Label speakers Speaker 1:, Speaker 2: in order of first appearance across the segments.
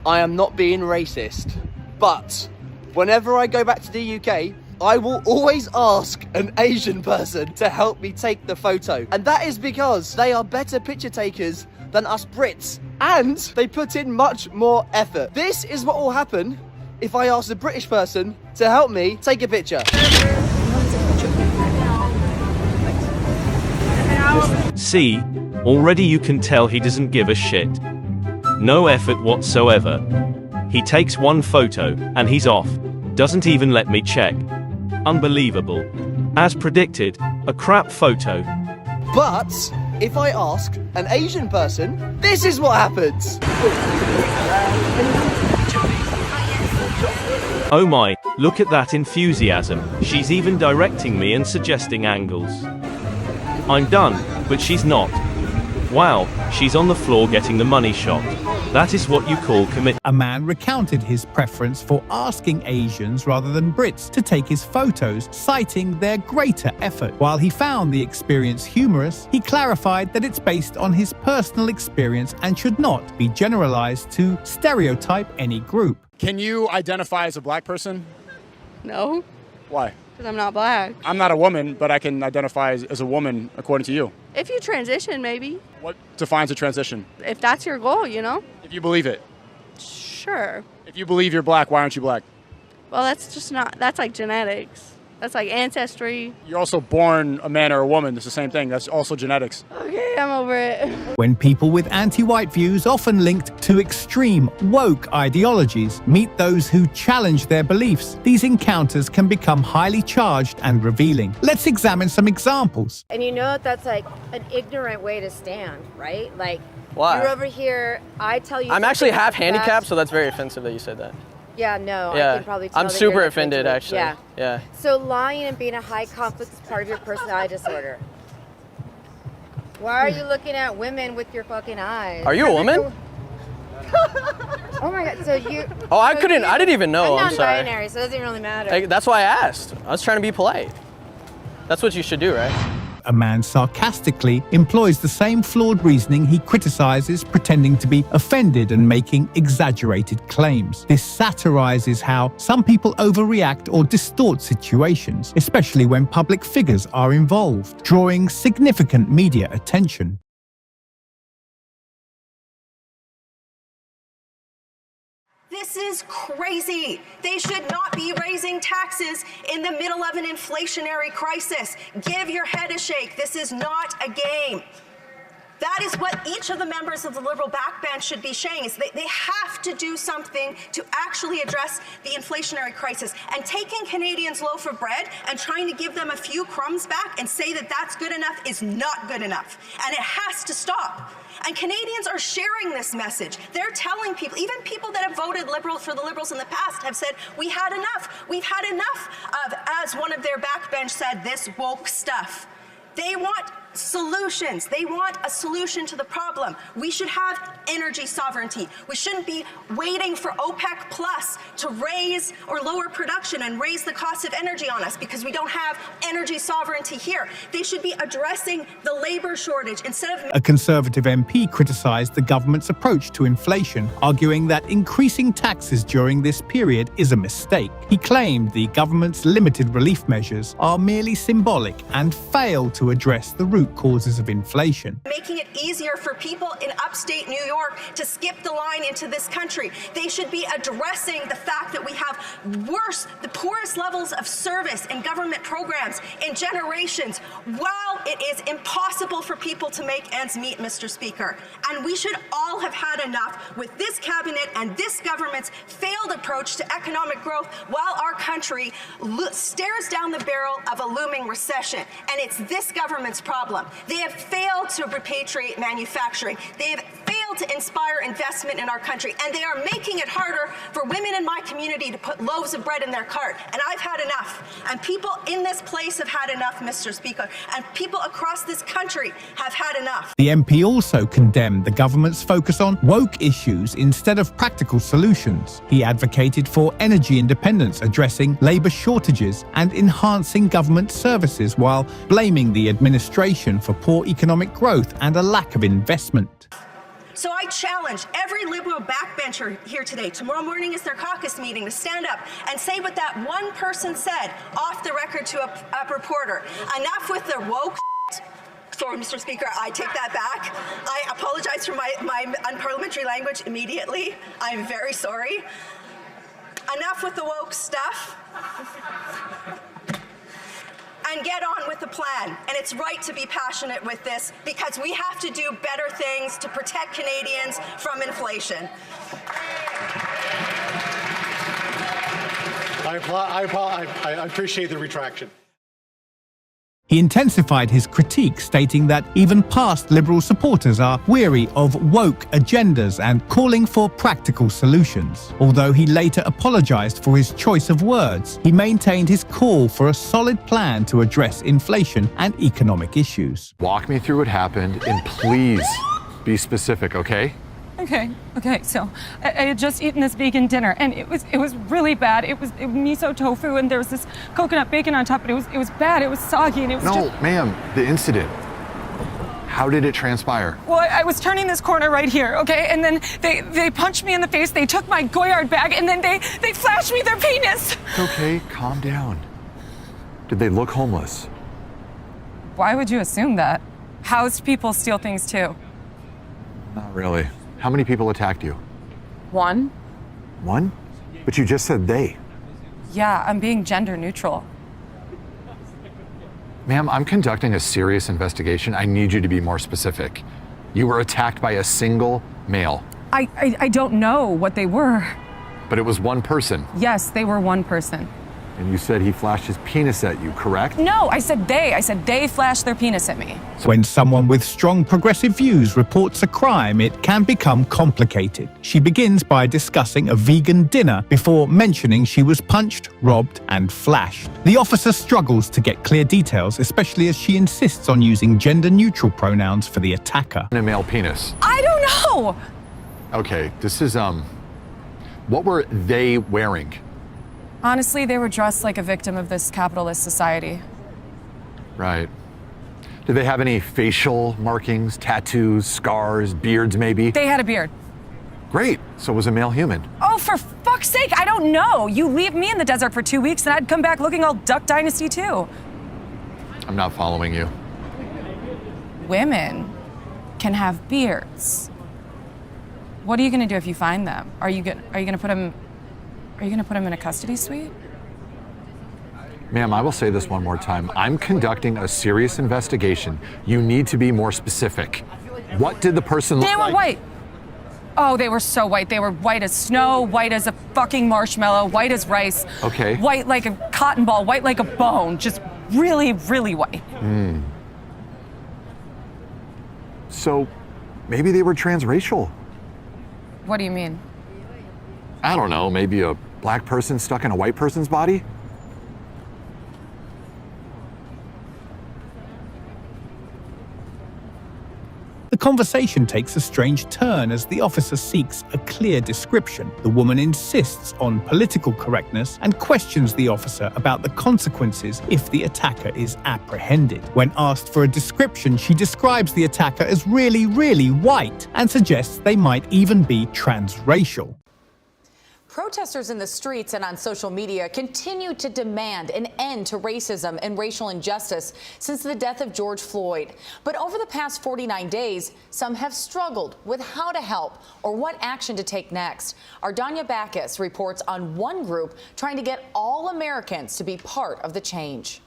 Speaker 1: I am not being racist, but whenever I go back to the UK, I will always ask an Asian person to help me take the photo. And that is because they are better picture takers than us Brits, and they put in much more effort. This is what will happen if I ask a British person to help me take a picture.
Speaker 2: See, already you can tell he doesn't give a shit. No effort whatsoever. He takes one photo, and he's off. Doesn't even let me check. Unbelievable. As predicted, a crap photo.
Speaker 1: But if I ask an Asian person, this is what happens.
Speaker 2: Oh my, look at that enthusiasm. She's even directing me and suggesting angles. I'm done, but she's not. Wow, she's on the floor getting the money shot. That is what you call commit.
Speaker 3: A man recounted his preference for asking Asians rather than Brits to take his photos, citing their greater effort. While he found the experience humorous, he clarified that it's based on his personal experience and should not be generalized to stereotype any group.
Speaker 4: Can you identify as a black person?
Speaker 5: No,
Speaker 4: Why?
Speaker 5: because I'm not black.
Speaker 4: I'm not a woman, but I can identify as a woman according to you.
Speaker 5: If you transition, maybe.
Speaker 4: What defines a transition?
Speaker 5: If that's your goal, you know?
Speaker 4: If you believe it.
Speaker 5: Sure.
Speaker 4: If you believe you're black, why aren't you black?
Speaker 5: Well, that's just not, that's like genetics. That's like ancestry.
Speaker 4: You're also born a man or a woman. It's the same thing. That's also genetics.
Speaker 5: Okay, I'm over it.
Speaker 3: When people with anti-white views, often linked to extreme woke ideologies, meet those who challenge their beliefs, these encounters can become highly charged and revealing. Let's examine some examples.
Speaker 6: And you know that's like an ignorant way to stand, right? Like,
Speaker 1: Why?
Speaker 6: you're over here, I tell you.
Speaker 1: I'm actually
Speaker 6: something
Speaker 1: half
Speaker 6: that's
Speaker 1: handicapped,
Speaker 6: fact.
Speaker 1: so that's very offensive that you said that.
Speaker 6: Yeah, no, I
Speaker 1: Yeah,
Speaker 6: can probably tell
Speaker 1: I'm
Speaker 6: that
Speaker 1: super
Speaker 6: you're
Speaker 1: offended,
Speaker 6: into it.
Speaker 1: actually.
Speaker 6: Yeah.
Speaker 1: Yeah.
Speaker 6: So lying and being a high conflict is part of your personality disorder. Why are you looking at women with your fucking eyes?
Speaker 1: Are you a woman?
Speaker 6: Oh my god, so you...
Speaker 1: Oh, I
Speaker 6: so
Speaker 1: couldn't,
Speaker 6: you-
Speaker 1: I didn't even know, I'm sorry.
Speaker 6: non-binary, so it doesn't really matter.
Speaker 1: Like, that's why I asked. I was trying to be polite. That's what you should do, right?
Speaker 3: A man sarcastically employs the same flawed reasoning he criticizes, pretending to be offended and making exaggerated claims. This satirizes how some people overreact or distort situations, especially when public figures are involved, drawing significant media attention.
Speaker 7: This is crazy. They should not be raising taxes in the middle of an inflationary crisis. Give your head a shake. This is not a game. That is what each of the members of the Liberal backbench should be saying, is they have to do something to actually address the inflationary crisis. And taking Canadians' loaf of bread and trying to give them a few crumbs back and say that that's good enough is not good enough. And it has to stop. And Canadians are sharing this message. They're telling people, even people that have voted Liberal for the Liberals in the past have said, we had enough. We've had enough of, as one of their backbench said, this woke stuff. They want solutions. They want a solution to the problem. We should have energy sovereignty. We shouldn't be waiting for OPEC Plus to raise or lower production and raise the cost of energy on us because we don't have energy sovereignty here. They should be addressing the labor shortage instead of...
Speaker 3: A Conservative MP criticised the government's approach to inflation, arguing that increasing taxes during this period is a mistake. He claimed the government's limited relief measures are merely symbolic and fail to address the root causes of inflation.
Speaker 7: Making it easier for people in upstate New York to skip the line into this country. They should be addressing the fact that we have the poorest levels of service and government programs in generations, while it is impossible for people to make ends meet, Mr. Speaker. And we should all have had enough with this cabinet and this government's failed approach to economic growth while our country stares down the barrel of a looming recession. And it's this government's problem. They have failed to repatriate manufacturing. They have failed to inspire investment in our country. And they are making it harder for women in my community to put loaves of bread in their cart. And I've had enough. And people in this place have had enough, Mr. Speaker. And people across this country have had enough.
Speaker 3: The MP also condemned the government's focus on woke issues instead of practical solutions. He advocated for energy independence, addressing labour shortages and enhancing government services, while blaming the administration for poor economic growth and a lack of investment.
Speaker 7: So I challenge every liberal backbencher here today, tomorrow morning is their caucus meeting, to stand up and say what that one person said off the record to a reporter. Enough with the woke. Sorry, Mr. Speaker, I take that back. I apologize for my unparliamentary language immediately. I'm very sorry. Enough with the woke stuff. And get on with the plan. And it's right to be passionate with this because we have to do better things to protect Canadians from inflation.
Speaker 8: I appreciate the retraction.
Speaker 3: He intensified his critique, stating that even past Liberal supporters are weary of woke agendas and calling for practical solutions. Although he later apologised for his choice of words, he maintained his call for a solid plan to address inflation and economic issues.
Speaker 9: Walk me through what happened and please be specific, okay?
Speaker 10: Okay, so I had just eaten this vegan dinner and it was really bad. It was miso tofu and there was this coconut bacon on top, but it was bad, it was soggy and it was
Speaker 9: No, ma'am, the incident. How did it transpire?
Speaker 10: Well, I was turning this corner right here, okay? And then they punched me in the face, they took my Goyard bag, and then they flashed me their penis.
Speaker 9: It's okay, calm down. Did they look homeless?
Speaker 10: Why would you assume that? Housed people steal things too.
Speaker 9: Not really. How many people attacked you?
Speaker 10: One?
Speaker 9: One? But you just said they.
Speaker 10: Yeah, I'm being gender neutral.
Speaker 9: Ma'am, I'm conducting a serious investigation. I need you to be more specific. You were attacked by a single male.
Speaker 10: I don't know what they were.
Speaker 9: But it was one person.
Speaker 10: Yes, they were one person.
Speaker 9: And you said he flashed his penis at you, correct?
Speaker 10: No, I said they flashed their penis at me.
Speaker 3: When someone with strong progressive views reports a crime, it can become complicated. She begins by discussing a vegan dinner before mentioning she was punched, robbed, and flashed. The officer struggles to get clear details, especially as she insists on using gender-neutral pronouns for the attacker.
Speaker 9: And a male penis.
Speaker 10: I don't know!
Speaker 9: Okay, this is, what were they wearing?
Speaker 10: Honestly, they were dressed like a victim of this capitalist society.
Speaker 9: Right. Did they have any facial markings, tattoos, scars, beards maybe?
Speaker 10: They had a beard.
Speaker 9: Great, so was a male human.
Speaker 10: Oh, for fuck's sake, I don't know. You leave me in the desert for 2 weeks and I'd come back looking all Duck Dynasty too.
Speaker 9: I'm not following you.
Speaker 10: Women can have beards. What are you gonna do if you find them? Are you gonna put them in a custody suite?
Speaker 9: Ma'am, I will say this one more time. I'm conducting a serious investigation. You need to be more specific. What did the person look like?
Speaker 10: They were white. Oh, they were so white. They were white as snow, white as a fucking marshmallow, white as rice.
Speaker 9: Okay.
Speaker 10: White like a cotton ball, white like a bone. Just really, really white.
Speaker 9: So, maybe they were transracial.
Speaker 10: What do you mean?
Speaker 9: I don't know, maybe a black person stuck in a white person's body?
Speaker 3: The conversation takes a strange turn as the officer seeks a clear description. The woman insists on political correctness and questions the officer about the consequences if the attacker is apprehended. When asked for a description, she describes the attacker as really, really white and suggests they might even be transracial.
Speaker 11: Protesters in the streets and on social media continue to demand an end to racism and racial injustice since the death of George Floyd. But over the past 49 days, some have struggled with how to help or what action to take next. Our Danya Backus reports on one group trying to get all Americans to be part of the change.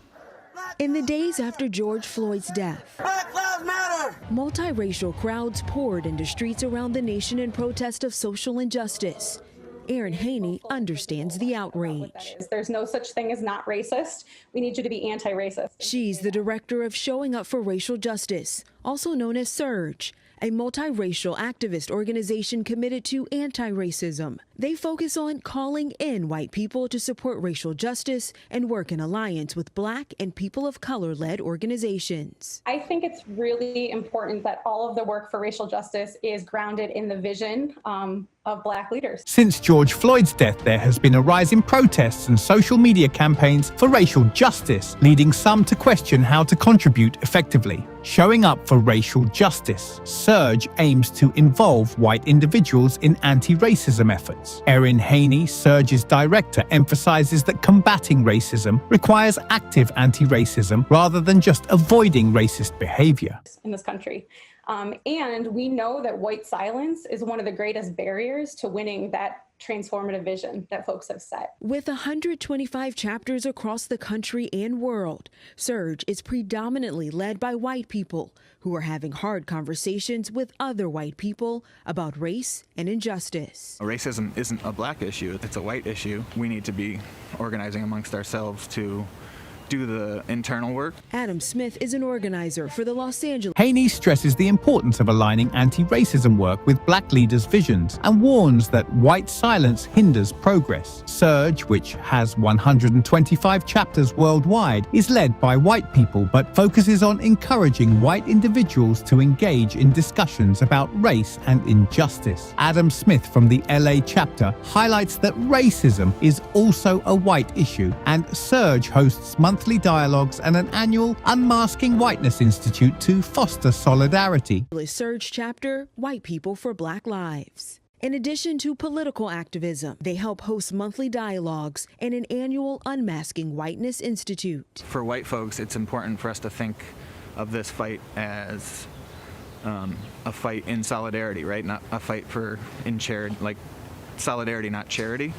Speaker 12: In the days after George Floyd's death,
Speaker 13: Black Lives Matter!
Speaker 12: Multiracial crowds poured into streets around the nation in protest of social injustice. Erin Haney understands the outrage.
Speaker 14: There's no such thing as not racist. We need you to be anti-racist.
Speaker 12: She's the director of Showing Up for Racial Justice, also known as SURGE, a multiracial activist organization committed to anti-racism. They focus on calling in white people to support racial justice and work in alliance with Black and people of color-led organizations.
Speaker 14: I think it's really important that all of the work for racial justice is grounded in the vision of Black leaders.
Speaker 3: Since George Floyd's death, there has been a rise in protests and social media campaigns for racial justice, leading some to question how to contribute effectively. Showing up for racial justice, Surge aims to involve white individuals in anti-racism efforts. Erin Haney, Surge's director, emphasizes that combating racism requires active anti-racism rather than just avoiding racist behavior.
Speaker 14: In this country. And we know that white silence is one of the greatest barriers to winning that transformative vision that folks have set.
Speaker 12: With 125 chapters across the country and world, Surge is predominantly led by white people who are having hard conversations with other white people about race and injustice.
Speaker 13: Racism isn't a black issue, it's a white issue. We need to be organizing amongst ourselves to do the internal work.
Speaker 12: Adam Smith is an organizer for the Los Angeles.
Speaker 3: Haney stresses the importance of aligning anti-racism work with black leaders' visions and warns that white silence hinders progress. Surge, which has 125 chapters worldwide, is led by white people but focuses on encouraging white individuals to engage in discussions about race and injustice. Adam Smith from the LA chapter highlights that racism is also a white issue, and Surge hosts monthly dialogues and an annual Unmasking Whiteness Institute to foster solidarity.
Speaker 12: Surge chapter, White People for Black Lives. In addition to political activism, they help host monthly dialogues and an annual Unmasking Whiteness Institute.
Speaker 13: For white folks, it's important for us to think of this fight as a fight in solidarity, right? Not a fight in charity, like solidarity, not charity.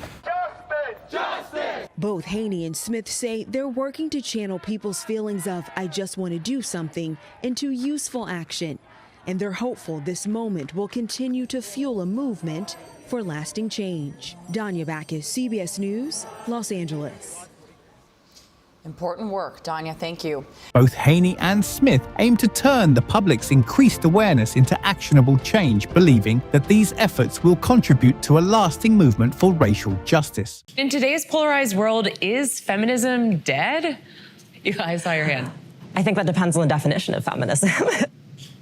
Speaker 12: Justice! Both Haney and Smith say they're working to channel people's feelings of "I just want to do something" into useful action. And they're hopeful this moment will continue to fuel a movement for lasting change. Danya Backus, CBS News, Los Angeles.
Speaker 11: Important work, Danya. Thank you.
Speaker 3: Both Haney and Smith aim to turn the public's increased awareness into actionable change, believing that these efforts will contribute to a lasting movement for racial justice.
Speaker 15: In today's polarized world, is feminism dead? I saw your hand.
Speaker 16: I think that depends on the definition of feminism.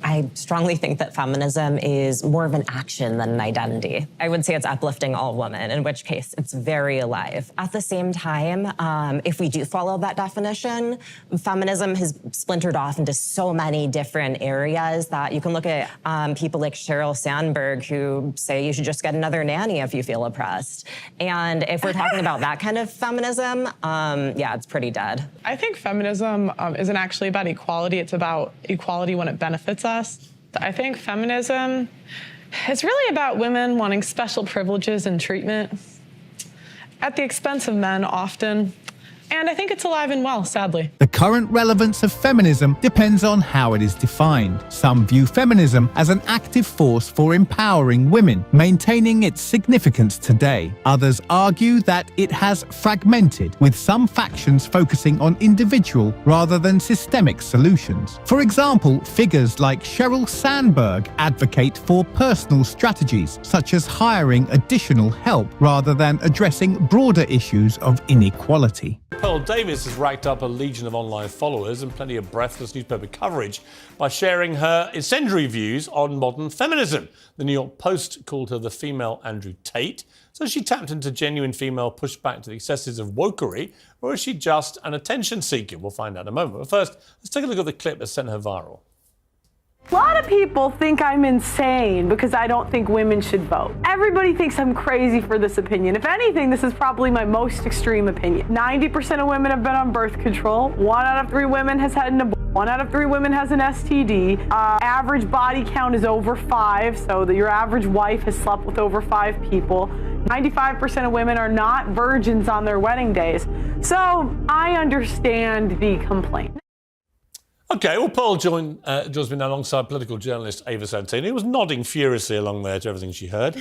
Speaker 16: I strongly think that feminism is more of an action than an identity. I would say it's uplifting all women, in which case it's very alive. At the same time, if we do follow that definition, feminism has splintered off into so many different areas that you can look at people like Sheryl Sandberg who say you should just get another nanny if you feel oppressed. And if we're talking about that kind of feminism, yeah, it's pretty dead.
Speaker 17: I think feminism isn't actually about equality. It's about equality when it benefits us. I think feminism is really about women wanting special privileges and treatment at the expense of men often. And I think it's alive and well, sadly.
Speaker 3: The current relevance of feminism depends on how it is defined. Some view feminism as an active force for empowering women, maintaining its significance today. Others argue that it has fragmented, with some factions focusing on individual rather than systemic solutions. For example, figures like Sheryl Sandberg advocate for personal strategies, such as hiring additional help rather than addressing broader issues of inequality.
Speaker 18: Pearl Davis has racked up a legion of online followers and plenty of breathless newspaper coverage by sharing her incendiary views on modern feminism. The New York Post called her the female Andrew Tate. So she tapped into genuine female pushback to the excesses of wokery, or is she just an attention seeker? We'll find out in a moment. But first, let's take a look at the clip that sent her viral.
Speaker 19: A lot of people think I'm insane because I don't think women should vote. Everybody thinks I'm crazy for this opinion. If anything, this is probably my most extreme opinion. 90% of women have been on birth control. 1 out of 3 women has had an abortion. 1 out of 3 women has an STD. Average body count is over 5, so that your average wife has slept with over 5 people. 95% of women are not virgins on their wedding days. So I understand the complaint.
Speaker 18: OK, well, Pearl joins me now alongside political journalist Ava Santini, who was nodding furiously along there to everything she heard.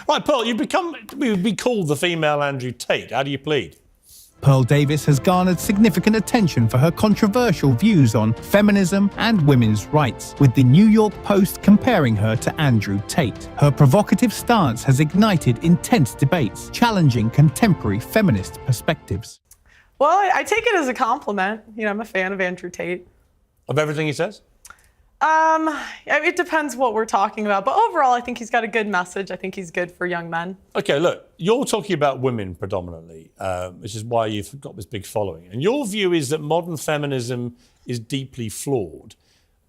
Speaker 18: Right, Pearl, you would be called the female Andrew Tate. How do you plead?
Speaker 3: Pearl Davis has garnered significant attention for her controversial views on feminism and women's rights, with the New York Post comparing her to Andrew Tate. Her provocative stance has ignited intense debates, challenging contemporary feminist perspectives.
Speaker 19: Well, I take it as a compliment. You know, I'm a fan of Andrew Tate.
Speaker 18: Of everything he says?
Speaker 17: It depends what we're talking about, but overall, I think he's got a good message. I think he's good for young men.
Speaker 18: Okay, look, you're talking about women predominantly, which is why you've got this big following. And your view is that modern feminism is deeply flawed.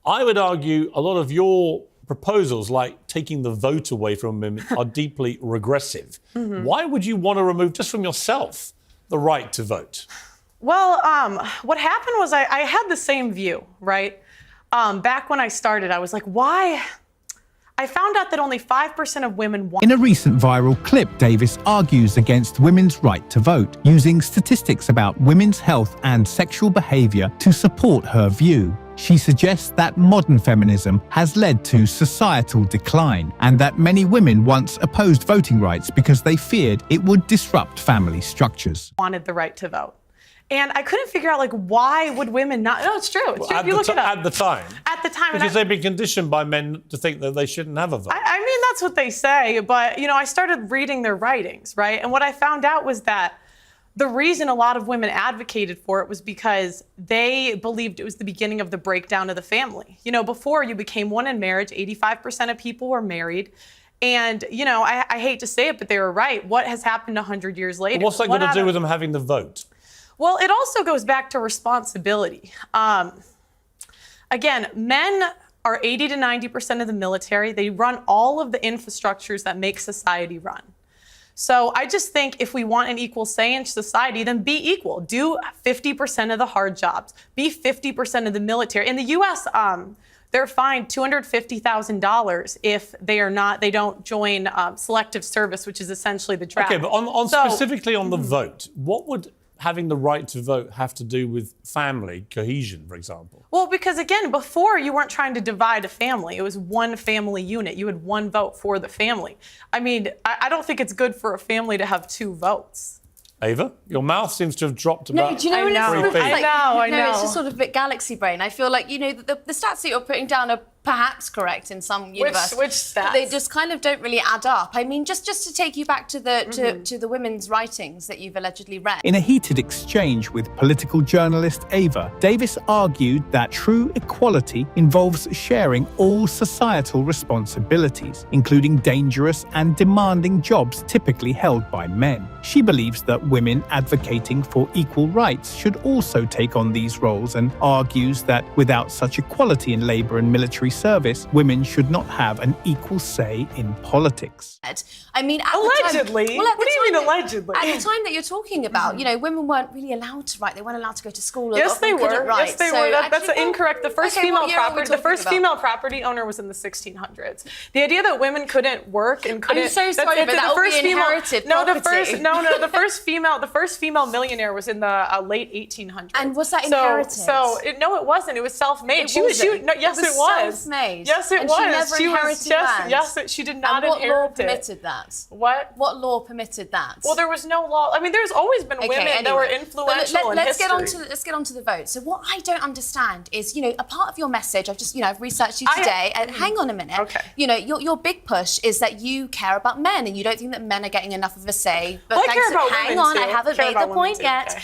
Speaker 18: I would argue a lot of your proposals, like taking the vote away from women, are deeply regressive. Why would you want to remove, just from yourself, the right to vote?
Speaker 17: Well, what happened was I had the same view, right? Back when I started, I was like, why? I found out that only 5% of women want.
Speaker 3: In a recent viral clip, Davis argues against women's right to vote, using statistics about women's health and sexual behavior to support her view. She suggests that modern feminism has led to societal decline and that many women once opposed voting rights because they feared it would disrupt family structures.
Speaker 17: Wanted the right to vote. And I couldn't figure out, like, why would women not? No, it's true. It's true. You look it up.
Speaker 18: At the time?
Speaker 17: At the time.
Speaker 18: Because they've been conditioned by men to think that they shouldn't have a vote.
Speaker 17: I mean, that's what they say. But, you know, I started reading their writings, right? And what I found out was that the reason a lot of women advocated for it was because they believed it was the beginning of the breakdown of the family. You know, before you became one in marriage, 85% of people were married. And, you know, I hate to say it, but they were right. What has happened 100 years later?
Speaker 18: But what's that got to do with them having the vote?
Speaker 17: Well, it also goes back to responsibility. Again, men are 80 to 90% of the military. They run all of the infrastructures that make society run. So I just think if we want an equal say in society, then be equal. Do 50% of the hard jobs. Be 50% of the military. In the U.S., they're fined $250,000 if they don't join selective service, which is essentially the draft.
Speaker 18: Okay, but specifically on the vote, what would having the right to vote have to do with family cohesion, for example?
Speaker 17: Well, because again, before you weren't trying to divide a family. It was one family unit. You had one vote for the family. I mean, I don't think it's good for a family to have two votes.
Speaker 18: Ava, your mouth seems to have dropped about 3 feet.
Speaker 17: I know.
Speaker 20: It's just sort of a bit galaxy brain. I feel like, you know, the stats that you're putting down are perhaps correct in some universe.
Speaker 17: Which stats?
Speaker 20: They just kind of don't really add up. I mean, just to take you back to the to the women's writings that you've allegedly read.
Speaker 3: In a heated exchange with political journalist Ava, Davis argued that true equality involves sharing all societal responsibilities, including dangerous and demanding jobs typically held by men. She believes that women advocating for equal rights should also take on these roles and argues that without such equality in labor and military service, women should not have an equal say in politics.
Speaker 20: I mean,
Speaker 17: allegedly. What do you mean allegedly?
Speaker 20: At the time that you're talking about, you know, women weren't really allowed to write. They weren't allowed to go to school.
Speaker 17: Yes, they were.
Speaker 20: Write.
Speaker 17: Yes, they were. That's incorrect. The first female property. The first
Speaker 20: about?
Speaker 17: female property owner was in the 1600s. The idea that women couldn't work and couldn't.
Speaker 20: I'm so sorry, but that will be inherited property.
Speaker 17: The first female millionaire was in the late 1800s.
Speaker 20: And was that inherited?
Speaker 17: No, it wasn't. It was self-made.
Speaker 20: Yes,
Speaker 17: it was.
Speaker 20: Self-made.
Speaker 17: Yes, it
Speaker 20: and
Speaker 17: was.
Speaker 20: She never inherited land.
Speaker 17: Yes, she did not
Speaker 20: inherit it.
Speaker 17: inherit
Speaker 20: What law permitted that?
Speaker 17: What
Speaker 20: law permitted that?
Speaker 17: Well, there was no law. I mean, there's always been women that were influential in history.
Speaker 20: Let's get on to the vote. So what I don't understand is, you know, a part of your message, I've researched you today, and hang on a minute.
Speaker 17: Okay.
Speaker 20: You know, your big push is that you care about men and you don't think that men are getting enough of a say. But
Speaker 17: I care about
Speaker 20: hang
Speaker 17: women
Speaker 20: on,
Speaker 17: too.
Speaker 20: I haven't made the point yet.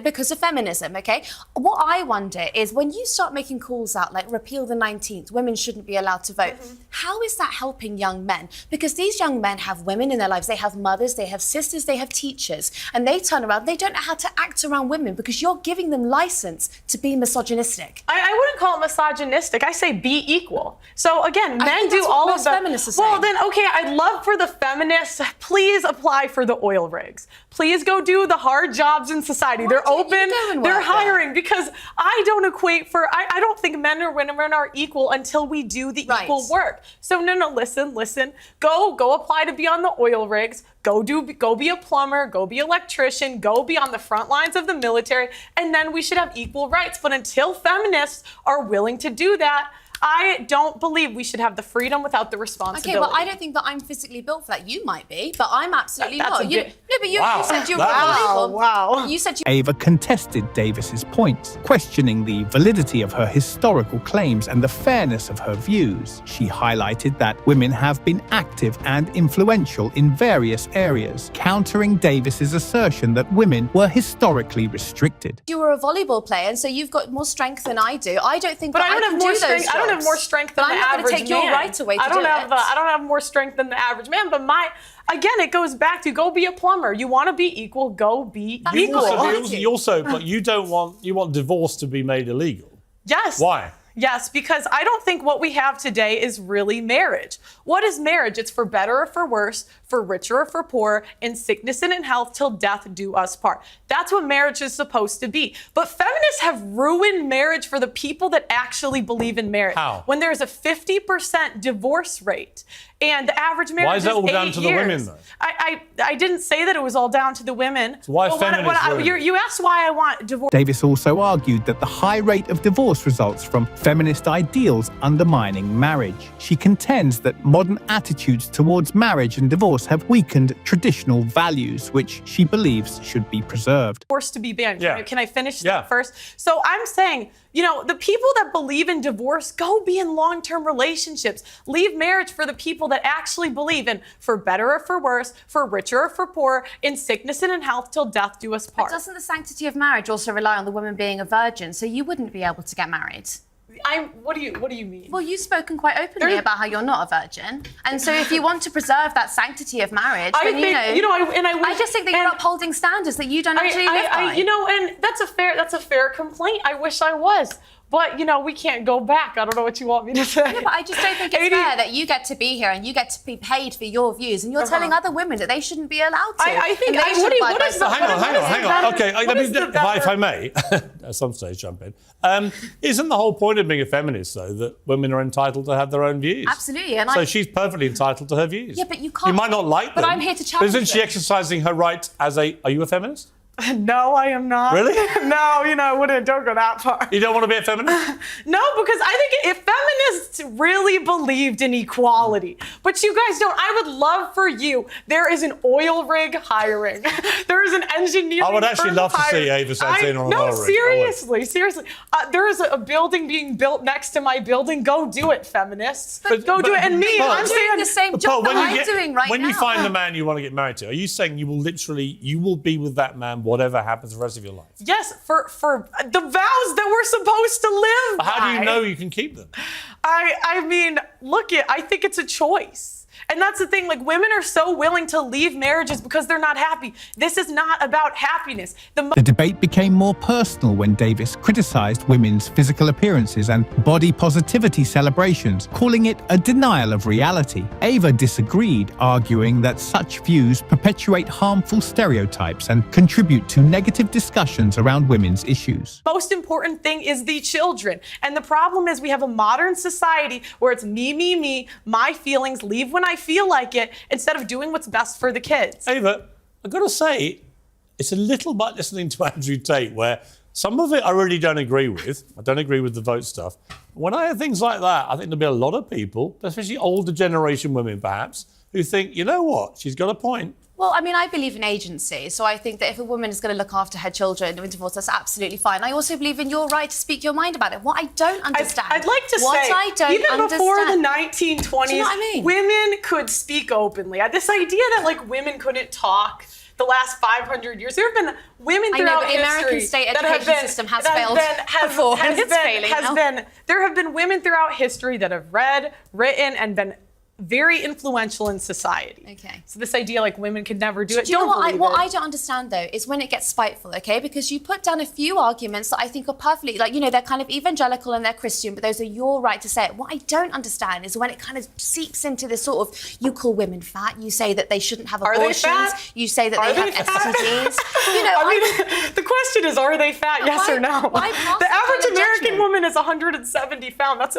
Speaker 20: Because of feminism, okay? What I wonder is when you start making calls out like repeal the 19th, women shouldn't be allowed to vote. How is that helping young men? Because these young men have women in their lives. They have mothers, they have sisters, they have teachers. And they turn around, they don't know how to act around women because you're giving them license to be misogynistic.
Speaker 17: I wouldn't call it misogynistic. I say be equal. So again, men do all of the
Speaker 20: feminists are
Speaker 17: Well,
Speaker 20: saying.
Speaker 17: then, okay, I'd love for the feminists, please apply for the oil rigs. Please go do the hard jobs in society. They're open, they're hiring because I don't I don't think men or women are equal until we do the equal work. So no, listen. Go apply to be on the oil rigs. Go be a plumber, go be an electrician, go be on the front lines of the military, and then we should have equal rights. But until feminists are willing to do that, I don't believe we should have the freedom without the responsibility.
Speaker 20: Okay, well, I don't think that I'm physically built for that. You might be, but I'm absolutely
Speaker 17: That's
Speaker 20: not.
Speaker 17: a bit-
Speaker 20: You said you were
Speaker 17: Wow.
Speaker 20: You said you.
Speaker 3: Ava contested Davis's points, questioning the validity of her historical claims and the fairness of her views. She highlighted that women have been active and influential in various areas, countering Davis's assertion that women were historically restricted.
Speaker 20: You were a volleyball player, and so you've got more strength than I do. I don't think
Speaker 17: But
Speaker 20: that
Speaker 17: I don't
Speaker 20: can
Speaker 17: have more
Speaker 20: do
Speaker 17: strength.
Speaker 20: those
Speaker 17: I don't
Speaker 19: don't have more strength than
Speaker 20: But
Speaker 19: the
Speaker 20: I'm not gonna
Speaker 19: average
Speaker 20: take your
Speaker 19: man.
Speaker 20: right away to
Speaker 19: I don't
Speaker 20: do
Speaker 19: have
Speaker 20: it.
Speaker 19: I don't have more strength than the average man. But again, it goes back to go be a plumber. You want to be equal, go be equal.
Speaker 18: But you want divorce to be made illegal.
Speaker 19: Yes.
Speaker 18: Why?
Speaker 19: Yes, because I don't think what we have today is really marriage. What is marriage? It's for better or for worse, for richer or for poorer, in sickness and in health, till death do us part. That's what marriage is supposed to be. But feminists have ruined marriage for the people that actually believe in marriage.
Speaker 18: How?
Speaker 19: When there's a 50% divorce rate and the average marriage
Speaker 18: Why is that all
Speaker 19: 8
Speaker 18: down to the
Speaker 19: years.
Speaker 18: women, though?
Speaker 19: I didn't say that it was all down to the women.
Speaker 18: So why
Speaker 19: But
Speaker 18: feminists ruin it?
Speaker 19: you asked why I want divorce.
Speaker 3: Davis also argued that the high rate of divorce results from feminist ideals undermining marriage. She contends that modern attitudes towards marriage and divorce have weakened traditional values, which she believes should be preserved.
Speaker 19: Forced to be banned.
Speaker 3: Yeah.
Speaker 19: Can I finish
Speaker 3: Yeah.
Speaker 19: that first? So I'm saying, the people that believe in divorce, go be in long-term relationships. Leave marriage for the people that actually believe in for better or for worse, for richer or for poorer, in sickness and in health, till death do us part.
Speaker 20: But doesn't the sanctity of marriage also rely on the woman being a virgin? So you wouldn't be able to get married.
Speaker 19: What do you mean?
Speaker 20: Well, you've spoken quite openly about how you're not a virgin, and so if you want to preserve that sanctity of marriage, then I just think that you're upholding standards that you don't actually live by.
Speaker 19: And that's a fair complaint. I wish I was. But, we can't go back. I don't know what you want me to say.
Speaker 20: No, but I just don't think it's fair that you get to be here and you get to be paid for your views, and you're telling other women that they shouldn't be allowed to.
Speaker 19: I think,
Speaker 20: and they should abide by something.
Speaker 18: Hang on. Okay, if I may, at some stage jump in. Isn't the whole point of being a feminist, though, that women are entitled to have their own views?
Speaker 20: Absolutely. And
Speaker 18: so she's perfectly entitled to her views.
Speaker 20: Yeah, but you can't.
Speaker 18: You might not like them.
Speaker 20: But I'm here to
Speaker 18: But
Speaker 20: challenge
Speaker 18: isn't she
Speaker 20: them.
Speaker 18: exercising her right as are you a feminist?
Speaker 19: No, I am not.
Speaker 18: Really?
Speaker 19: No, don't go that far.
Speaker 18: You don't want to be a feminist?
Speaker 19: No, because I think if feminists really believed in equality, but you guys don't, I would love for you, there is an oil rig hiring. There is an engineering
Speaker 18: I would actually
Speaker 19: firm
Speaker 18: love to see
Speaker 19: hiring.
Speaker 18: Ava Satin on an
Speaker 19: No,
Speaker 18: oil rig.
Speaker 19: seriously. There is a building being built next to my building. Go do it, feminists. Go do it. And me, I'm saying
Speaker 20: the same job that I'm doing right
Speaker 18: when
Speaker 20: now.
Speaker 18: you find the man you want to get married to, are you saying you will be with that man whatever happens the rest of your life?
Speaker 19: Yes, for the vows that we're supposed to live by.
Speaker 18: How do you know you can keep them?
Speaker 19: I mean, I think it's a choice. And that's the thing, women are so willing to leave marriages because they're not happy. This is not about happiness.
Speaker 3: The debate became more personal when Davis criticized women's physical appearances and body positivity celebrations, calling it a denial of reality. Ava disagreed, arguing that such views perpetuate harmful stereotypes and contribute to negative discussions around women's issues.
Speaker 19: Most important thing is the children. And the problem is we have a modern society where it's me, my feelings, leave when I feel like it, instead of doing what's best for the kids.
Speaker 18: Ava, I've got to say, it's a little bit listening to Andrew Tate, where some of it I really don't agree with. I don't agree with the vote stuff. When I hear things like that, I think there'll be a lot of people, especially older generation women perhaps, who think, you know what, she's got a point.
Speaker 20: Well, I mean, I believe in agency, so I think that if a woman is going to look after her children in divorce, that's absolutely fine. I also believe in your right to speak your mind about it. What I don't understand...
Speaker 19: I'd like to say, even before the 1920s,
Speaker 20: Do you know what I mean?
Speaker 19: women could speak openly. This idea that, women couldn't talk the last 500 years, there have been women throughout
Speaker 20: history... I know, but the American state education system has failed before, and it's failing now.
Speaker 19: There have been women throughout history that have read, written, and been very influential in society.
Speaker 20: Okay.
Speaker 19: So this idea women could never do it.
Speaker 20: Do you know what I don't understand though is when it gets spiteful, okay? Because you put down a few arguments that I think are perfectly, they're kind of evangelical and they're Christian, but those are your right to say it. What I don't understand is when it kind of seeps into this sort of, you call women fat, you say that they shouldn't have abortions, you say that they have STDs.
Speaker 19: The question is, are they fat? Yes or no?
Speaker 20: Why pass
Speaker 19: the average
Speaker 20: kind of
Speaker 19: American
Speaker 20: judgment?
Speaker 19: woman is 170 pounds.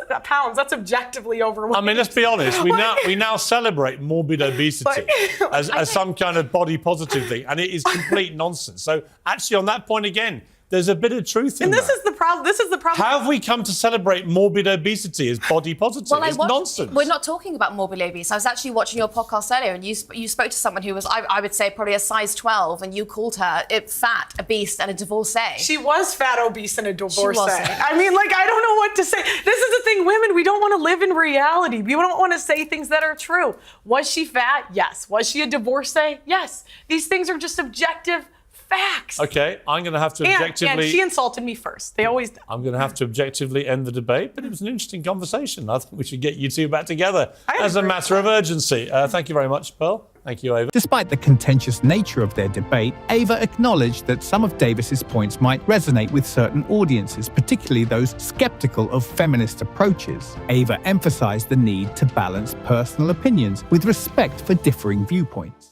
Speaker 19: That's objectively overweight.
Speaker 18: I mean, let's be honest. We now celebrate morbid obesity as some kind of body positive thing, and it is complete nonsense. So actually, on that point again, there's a bit of truth in
Speaker 19: and
Speaker 18: that.
Speaker 19: this is the problem.
Speaker 18: How have we come to celebrate morbid obesity as body positive? It's nonsense.
Speaker 20: We're not talking about morbid obese. I was actually watching your podcast earlier, and you spoke to someone who was, I would say, probably a size 12, and you called her fat, obese, and a divorcee.
Speaker 19: She was fat, obese, and a divorcee.
Speaker 20: wasn't.
Speaker 19: I mean, I don't know what to say. This is the thing, women, we don't want to live in reality. We don't want to say things that are true. Was she fat? Yes. Was she a divorcee? Yes. These things are just objective facts.
Speaker 18: Okay, I'm going to have to
Speaker 19: And
Speaker 18: objectively.
Speaker 19: she insulted me first. They always do.
Speaker 18: I'm going to have to objectively end the debate, but it was an interesting conversation. I think we should get you two back together as a matter of urgency. Thank you very much, Pearl. Thank you, Ava.
Speaker 3: Despite the contentious nature of their debate, Ava acknowledged that some of Davis's points might resonate with certain audiences, particularly those skeptical of feminist approaches. Ava emphasized the need to balance personal opinions with respect for differing viewpoints.